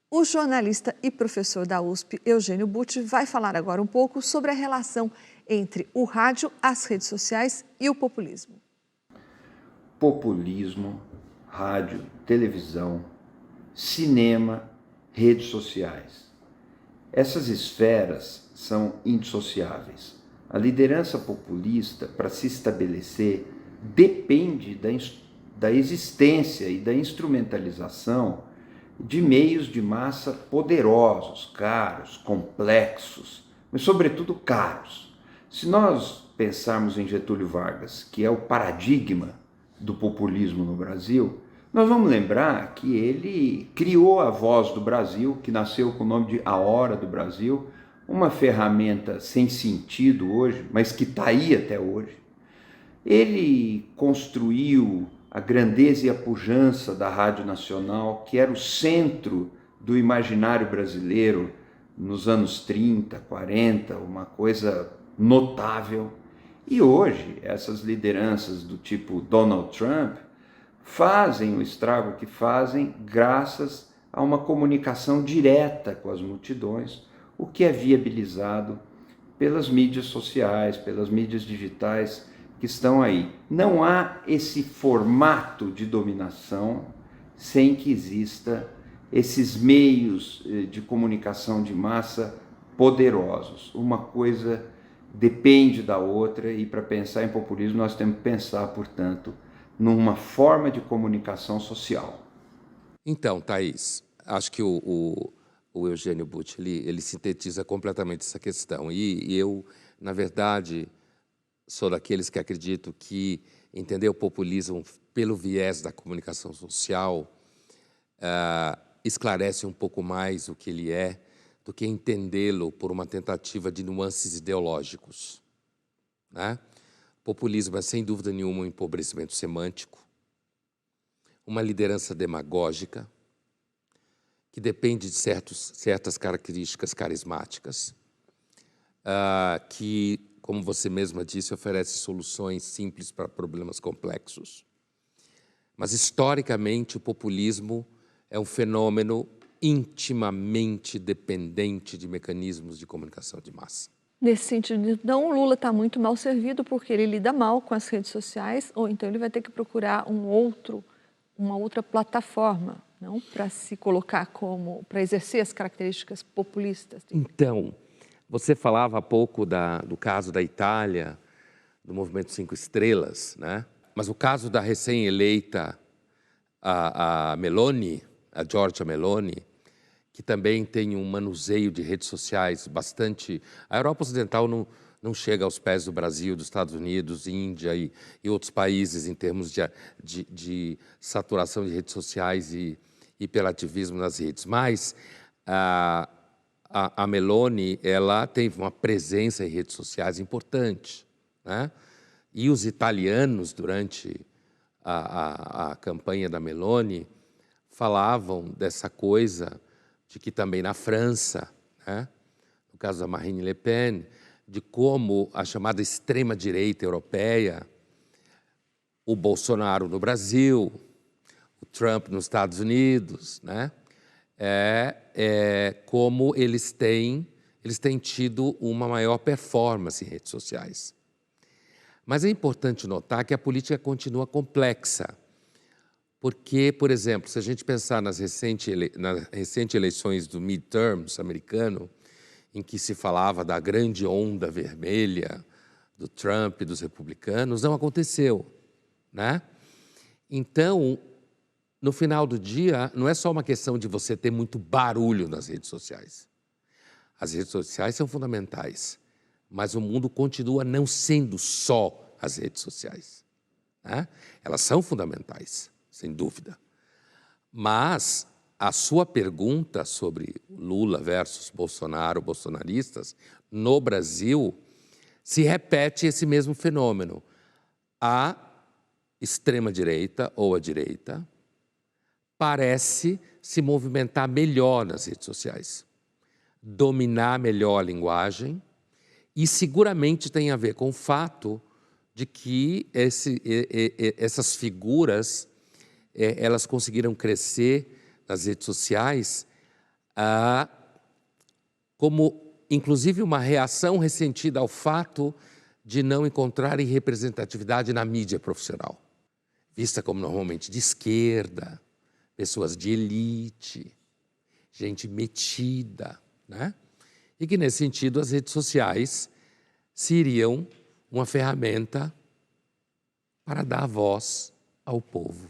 O jornalista e professor da USP, Eugênio Butti, vai falar agora um pouco sobre a relação entre o rádio, as redes sociais e o populismo. Populismo, rádio, televisão, cinema, redes sociais. Essas esferas são indissociáveis. A liderança populista, para se estabelecer, depende da existência e da instrumentalização de meios de massa poderosos, caros, complexos, mas sobretudo caros. Se nós pensarmos em Getúlio Vargas, que é o paradigma do populismo no Brasil, nós vamos lembrar que ele criou a Voz do Brasil, que nasceu com o nome de A Hora do Brasil, uma ferramenta sem sentido hoje, mas que está aí até hoje. Ele construiu a grandeza e a pujança da Rádio Nacional, que era o centro do imaginário brasileiro nos anos 30, 40, uma coisa notável. E hoje, essas lideranças do tipo Donald Trump fazem o estrago que fazem graças a uma comunicação direta com as multidões, o que é viabilizado pelas mídias sociais, pelas mídias digitais que estão aí. Não há esse formato de dominação sem que exista esses meios de comunicação de massa poderosos. Uma coisa depende da outra e para pensar em populismo nós temos que pensar, portanto, numa forma de comunicação social. Então, Thaís, acho que o Eugênio Butti, ele sintetiza completamente essa questão. E eu, na verdade, sou daqueles que acredito que entender o populismo pelo viés da comunicação social esclarece um pouco mais o que ele é do que entendê-lo por uma tentativa de nuances ideológicos, né? Populismo é, sem dúvida nenhuma, um empobrecimento semântico, uma liderança demagógica, que depende de certas características carismáticas, que, como você mesma disse, oferece soluções simples para problemas complexos. Mas, historicamente, o populismo é um fenômeno intimamente dependente de mecanismos de comunicação de massa. Nesse sentido, então, o Lula está muito mal servido porque ele lida mal com as redes sociais, ou então ele vai ter que procurar uma outra plataforma, não, para se colocar como, para exercer as características populistas. Então, você falava há pouco do caso da Itália, do Movimento 5 Estrelas, né? Mas o caso da recém-eleita a Meloni, a Giorgia Meloni, que também tem um manuseio de redes sociais bastante... A Europa Ocidental não chega aos pés do Brasil, dos Estados Unidos, Índia e outros países em termos de saturação de redes sociais e hiperativismo nas redes. Mas a Meloni, ela teve uma presença em redes sociais importante, né? E os italianos, durante a campanha da Meloni, falavam dessa coisa de que também na França, né, no caso da Marine Le Pen, de como a chamada extrema-direita europeia, o Bolsonaro no Brasil, o Trump nos Estados Unidos, né, como eles têm tido uma maior performance em redes sociais. Mas é importante notar que a política continua complexa. Porque, por exemplo, se a gente pensar nas recentes eleições do midterms americano, em que se falava da grande onda vermelha do Trump e dos republicanos, não aconteceu, né? Então, no final do dia, não é só uma questão de você ter muito barulho nas redes sociais. As redes sociais são fundamentais, mas o mundo continua não sendo só as redes sociais, né? Elas são fundamentais, sem dúvida. Mas a sua pergunta sobre Lula versus Bolsonaro, bolsonaristas, no Brasil, se repete esse mesmo fenômeno. A extrema-direita ou a direita parece se movimentar melhor nas redes sociais, dominar melhor a linguagem, e seguramente tem a ver com o fato de que essas figuras elas conseguiram crescer nas redes sociais como inclusive uma reação ressentida ao fato de não encontrarem representatividade na mídia profissional, vista como normalmente de esquerda, pessoas de elite, gente metida, né? E que, nesse sentido, as redes sociais seriam uma ferramenta para dar voz ao povo.